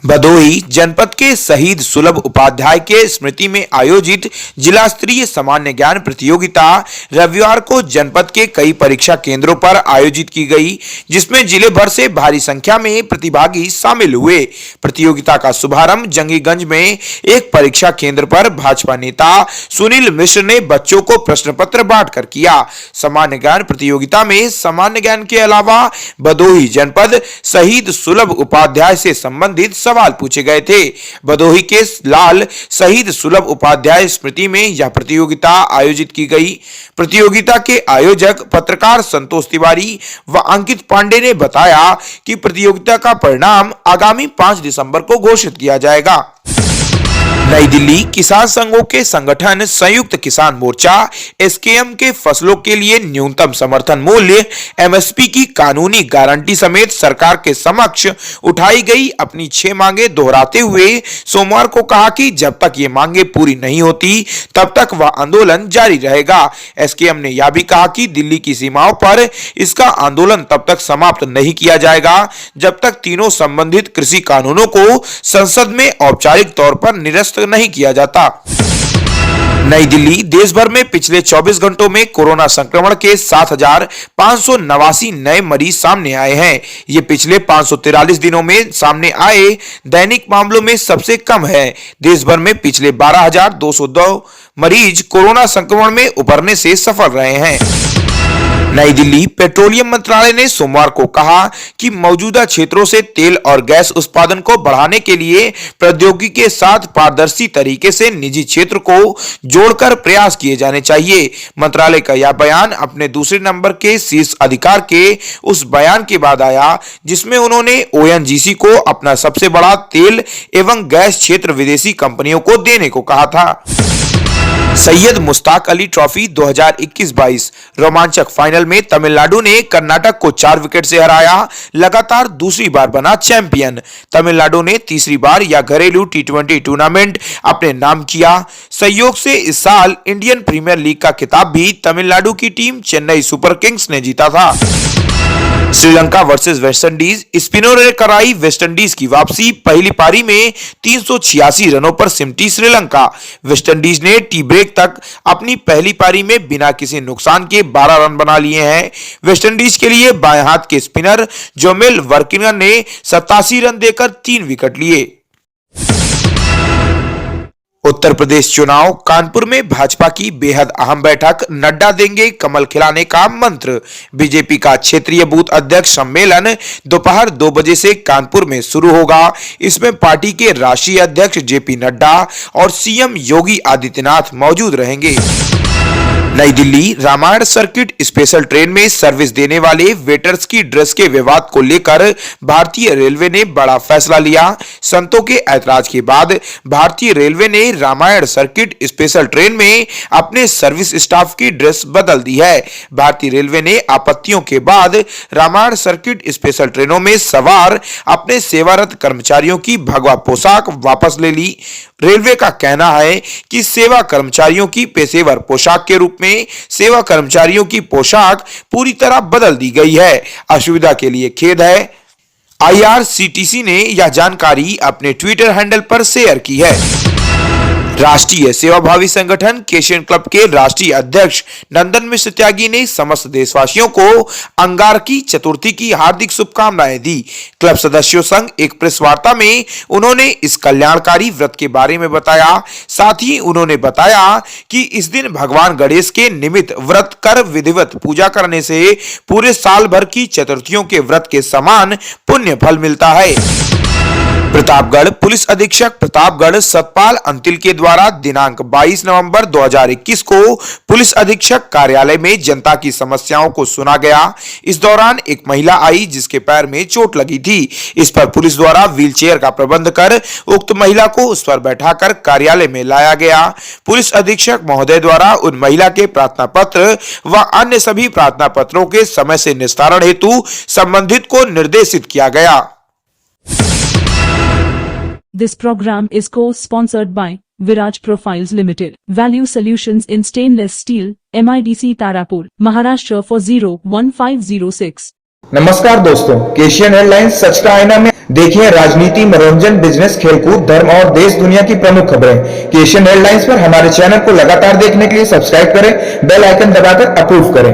भदोही जनपद के शहीद सुलभ उपाध्याय के स्मृति में आयोजित जिला स्तरीय सामान्य ज्ञान प्रतियोगिता रविवार को जनपद के कई परीक्षा केंद्रों पर आयोजित की गई, जिसमें जिले भर से भारी संख्या में प्रतिभागी शामिल हुए। प्रतियोगिता का शुभारंभ जंगीगंज में एक परीक्षा केंद्र पर भाजपा नेता सुनील मिश्र ने बच्चों को प्रश्न पत्र बांटकर किया। सामान्य ज्ञान प्रतियोगिता में सामान्य ज्ञान के अलावा भदोही जनपद शहीद सुलभ उपाध्याय से संबंधित सवाल पूछे गए थे। भदोही के लाल शहीद सुलभ उपाध्याय स्मृति में यह प्रतियोगिता आयोजित की गई। प्रतियोगिता के आयोजक पत्रकार संतोष तिवारी व अंकित पांडे ने बताया कि प्रतियोगिता का परिणाम आगामी 5 दिसंबर को घोषित किया जाएगा। नई दिल्ली किसान संघों के संगठन संयुक्त किसान मोर्चा एसकेएम के फसलों के लिए न्यूनतम समर्थन मूल्य एमएसपी की कानूनी गारंटी समेत सरकार के समक्ष उठाई गई अपनी 6 मांगे दोहराते हुए सोमवार को कहा कि जब तक ये मांगे पूरी नहीं होती तब तक वह आंदोलन जारी रहेगा। एसकेएम ने यह भी कहा कि दिल्ली की सीमाओं पर इसका आंदोलन तब तक समाप्त नहीं किया जाएगा जब तक तीनों संबंधित कृषि कानूनों को संसद में औपचारिक तौर पर निरस्त नहीं किया जाता। नई दिल्ली देश भर में पिछले 24 घंटों में कोरोना संक्रमण के 7,589 नए मरीज सामने आए हैं। ये पिछले 543 दिनों में सामने आए दैनिक मामलों में सबसे कम है। देश भर में पिछले 12,202 मरीज कोरोना संक्रमण में उबरने से सफल रहे हैं। नई दिल्ली पेट्रोलियम मंत्रालय ने सोमवार को कहा कि मौजूदा क्षेत्रों से तेल और गैस उत्पादन को बढ़ाने के लिए प्रौद्योगिकी के साथ पारदर्शी तरीके से निजी क्षेत्र को जोड़कर प्रयास किए जाने चाहिए। मंत्रालय का यह बयान अपने दूसरे नंबर के शीर्ष अधिकार के उस बयान के बाद आया जिसमें उन्होंने ओएनजीसी को अपना सबसे बड़ा तेल एवं गैस क्षेत्र विदेशी कंपनियों को देने को कहा था। सैयद मुश्ताक अली ट्रॉफी 2021-22 रोमांचक फाइनल में तमिलनाडु ने कर्नाटक को 4 विकेट से हराया, लगातार दूसरी बार बना चैंपियन। तमिलनाडु ने तीसरी बार यह घरेलू टी20 टूर्नामेंट अपने नाम किया। संयोग से इस साल इंडियन प्रीमियर लीग का खिताब भी तमिलनाडु की टीम चेन्नई सुपर किंग्स ने जीता था। श्रीलंका वर्सेस वेस्टइंडीज, स्पिनरों ने कराई वेस्टइंडीज की वापसी। पहली पारी में 386 रनों पर सिमटी श्रीलंका। वेस्टइंडीज ने टी ब्रेक तक अपनी पहली पारी में बिना किसी नुकसान के 12 रन बना लिए हैं। वेस्टइंडीज के लिए बाएं हाथ के स्पिनर जोमेल वर्किनर ने 87 रन देकर 3 विकेट लिए। उत्तर प्रदेश चुनाव, कानपुर में भाजपा की बेहद अहम बैठक, नड्डा देंगे कमल खिलाने का मंत्र। बीजेपी का क्षेत्रीय बूथ अध्यक्ष सम्मेलन दोपहर 2 बजे से कानपुर में शुरू होगा। इसमें पार्टी के राष्ट्रीय अध्यक्ष जेपी नड्डा और सीएम योगी आदित्यनाथ मौजूद रहेंगे। Nai Delhi Ramayan circuit special train में सर्विस देने वाले वेटर्स की ड्रेस के विवाद को लेकर भारतीय रेलवे ने बड़ा फैसला लिया। संतों के ऐतराज के बाद भारतीय रेलवे ने रामायण सर्किट स्पेशल ट्रेन में अपने सर्विस स्टाफ की ड्रेस बदल दी है। भारतीय रेलवे ने आपत्तियों के बाद रामायण सर्किट स्पेशल ट्रेनों में सवार अपने सेवारत कर्मचारियों की भगवा पोशाक वापस ले ली। रेलवे का कहना है कि सेवा कर्मचारियों की पेशेवर पोशाक के रूप में सेवा कर्मचारियों की पोशाक पूरी तरह बदल दी गई है। असुविधा के लिए खेद है। आईआरसीटीसी ने यह जानकारी अपने ट्विटर हैंडल पर शेयर की है। राष्ट्रीय सेवाभावी संगठन केशियन क्लब के राष्ट्रीय अध्यक्ष नंदन मिश्र त्यागी ने समस्त देशवासियों को अंगारकी चतुर्थी की हार्दिक शुभकामनाएं दी। क्लब सदस्यों संग एक प्रेस वार्ता में उन्होंने इस कल्याणकारी व्रत के बारे में बताया। साथ ही उन्होंने बताया कि इस दिन भगवान गणेश के निमित्त व्रत कर विधिवत पूजा करने से पूरे साल भर की चतुर्थियों के व्रत के समान पुण्य फल मिलता है। प्रतापगढ़ पुलिस अधीक्षक प्रतापगढ़ सतपाल अंतिल के द्वारा दिनांक 22 नवंबर 2021 को पुलिस अधीक्षक कार्यालय में जनता की समस्याओं को सुना गया। इस दौरान एक महिला आई जिसके पैर में चोट लगी थी। इस पर पुलिस द्वारा व्हीलचेयर का प्रबंध कर उक्त महिला को उस पर बैठाकर कार्यालय में लाया गया। पुलिस अधीक्षक महोदय द्वारा उन महिला के प्रार्थना पत्र व अन्य सभी प्रार्थना पत्रों के समय से निस्तारण हेतु संबंधित को निर्देशित किया गया। This program is co-sponsored by Viraj Profiles Limited, Value Solutions in Stainless Steel, MIDC Tarapur, Maharashtra for 01506. नमस्कार दोस्तों, केशियन एयरलाइंस सच का आईना में देखिए राजनीति, मनोरंजन, बिजनेस, खेलकूद, धर्म और देश दुनिया की प्रमुख खबरें एशियन हेडलाइंस पर हमारे चैनल को लगातार देखने के लिए सब्सक्राइब करें, बेल आइकन दबाकर अप्रूव करें।